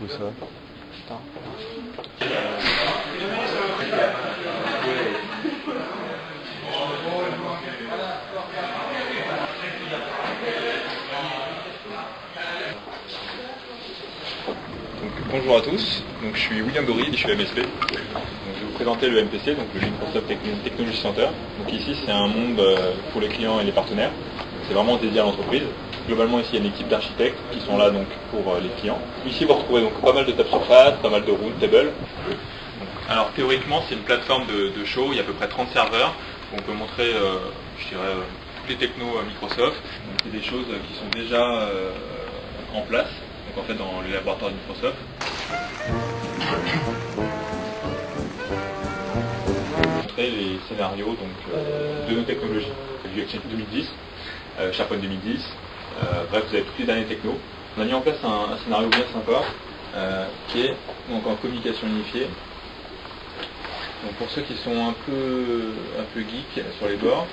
coup ça? Putain. Bonjour à tous, donc, je suis William Bory, je suis MSP. Donc, je vais vous présenter le MTC, donc le Microsoft Technology Center. Donc ici c'est un monde pour les clients et les partenaires. C'est vraiment dédié à l'entreprise. Globalement ici il y a une équipe d'architectes qui sont là donc pour les clients. Ici vous retrouvez donc pas mal de tables surface, pas mal de round tables. Alors théoriquement c'est une plateforme de show, il y a à peu près 30 serveurs. On peut montrer je dirais toutes les technos Microsoft. C'est des choses qui sont déjà en place. Donc en fait dans les laboratoires de Microsoft. Montrer les scénarios donc, de nos technologies. Du Exchange 2010, SharePoint 2010, bref vous avez toutes les dernières technos. On a mis en place un scénario bien sympa qui est donc en communication unifiée. Donc pour ceux qui sont un peu geeks sur les bords,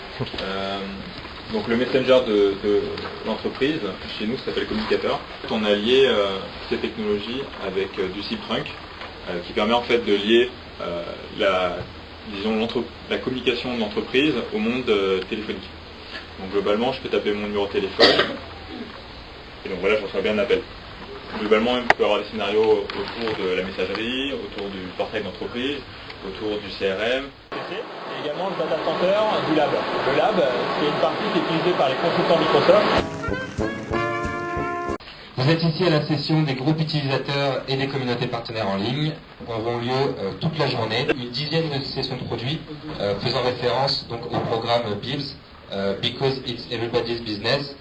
donc le messenger de l'entreprise, chez nous ça s'appelle Communicateur. On a lié ces technologies avec du Ctrunk qui permet en fait de lier la communication de l'entreprise au monde téléphonique. Donc globalement je peux taper mon numéro de téléphone et donc voilà je reçois bien un appel. Globalement on peut avoir des scénarios autour de la messagerie, autour du portail d'entreprise, autour du CRM. Et également le data center du lab. Le lab, c'est une partie qui est utilisée par les consultants Microsoft. Vous êtes ici à la session des groupes utilisateurs et des communautés partenaires en ligne. Auront lieu toute la journée. Une dizaine de sessions de produits faisant référence donc au programme BIBS, Because It's Everybody's Business,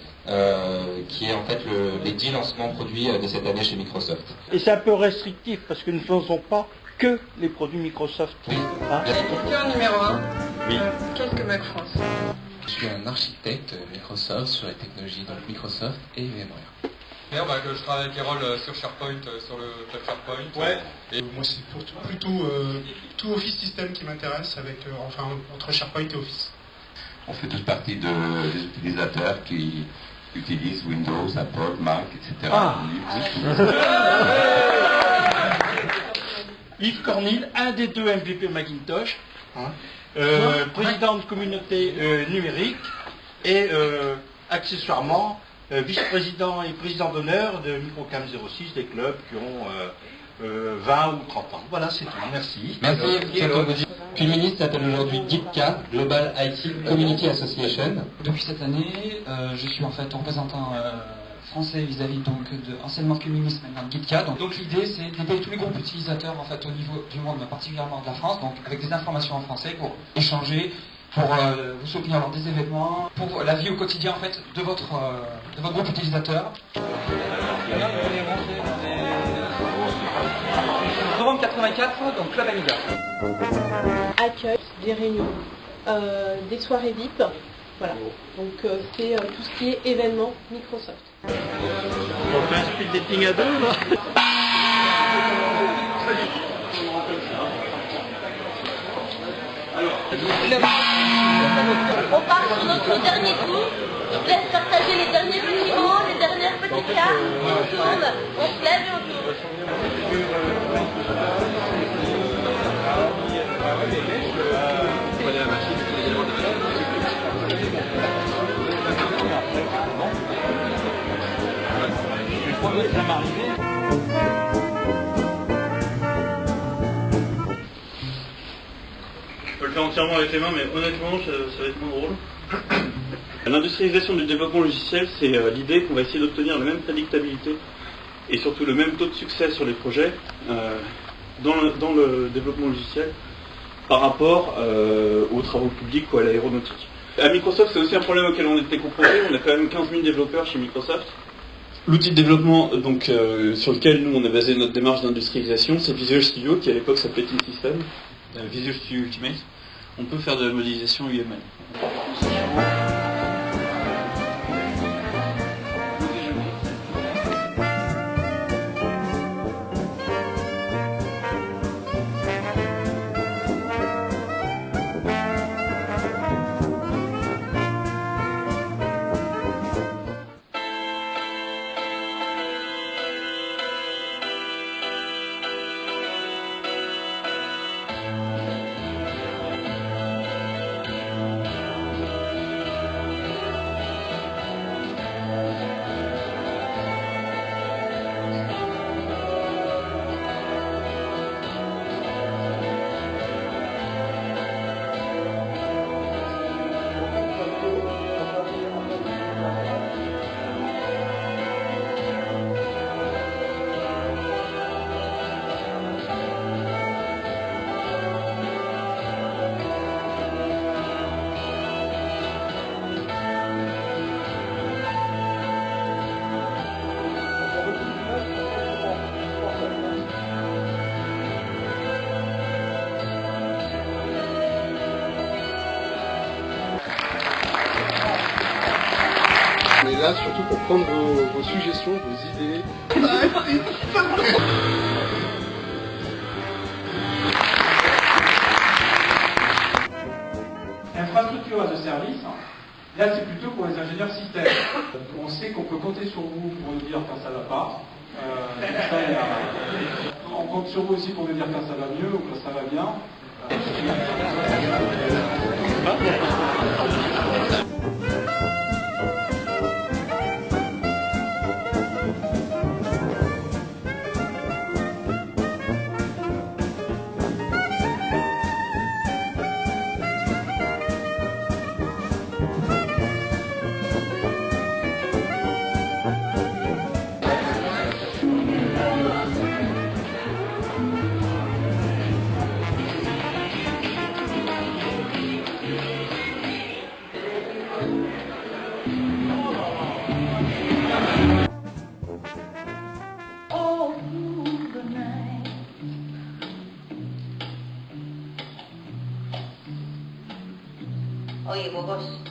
qui est en fait les 10 lancements produits de cette année chez Microsoft. Et c'est un peu restrictif parce que nous ne faisons pas que les produits Microsoft. Oui. Hein? La question numéro 1. Oui. Qu'est-ce que Mac France? Je suis un architecte Microsoft sur les technologies donc Microsoft et VMware. Que je travaille avec Erol sur SharePoint, sur le club SharePoint. Ouais. Et moi c'est plutôt tout Office System qui m'intéresse avec entre SharePoint et Office. On fait toute partie des utilisateurs qui utilisent Windows, Apple, Mac, etc. Ah. Yves Cornil, un des deux MVP Macintosh, président de communauté numérique et accessoirement vice-président et président d'honneur de Microcam 06, des clubs qui ont 20 ou 30 ans. Voilà, c'est tout. Merci. Merci. Puis le ministre s'appelle aujourd'hui GitCA, Global IT Community Association. Depuis cette année, je suis en fait représentant français vis-à-vis donc anciennement communiste, maintenant GitCA. Donc l'idée c'est d'aider tous les groupes utilisateurs en fait au niveau du monde, mais particulièrement de la France, donc avec des informations en français pour échanger, pour vous soutenir lors des événements, pour la vie au quotidien en fait de votre groupe utilisateur. Novembre 84, donc Club Amiga. Accueil, des réunions, des soirées VIP, voilà. Donc c'est tout ce qui est événement Microsoft. On fait un speed dating à deux là. On part sur notre dernier tour. Je vous laisse partager les derniers petits mots, les dernières petites cartes. On tourne, on se lève et on tourne. Je peux le faire entièrement avec les mains, mais honnêtement, ça va être moins drôle. L'industrialisation du développement logiciel, c'est l'idée qu'on va essayer d'obtenir la même prédictabilité et surtout le même taux de succès sur les projets dans le développement logiciel par rapport aux travaux publics ou à l'aéronautique. À Microsoft, c'est aussi un problème auquel on était confronté. On a quand même 15 000 développeurs chez Microsoft. L'outil de développement sur lequel nous on a basé notre démarche d'industrialisation, c'est Visual Studio, qui à l'époque s'appelait T-System, Visual Studio Ultimate. On peut faire de la modélisation UML. là surtout pour prendre vos suggestions, vos idées. Infrastructure as a service, là c'est plutôt pour les ingénieurs système. On sait qu'on peut compter sur vous pour nous dire quand ça va pas. On compte sur vous aussi pour nous dire quand ça va mieux ou quand ça va bien. Oye, Bobos.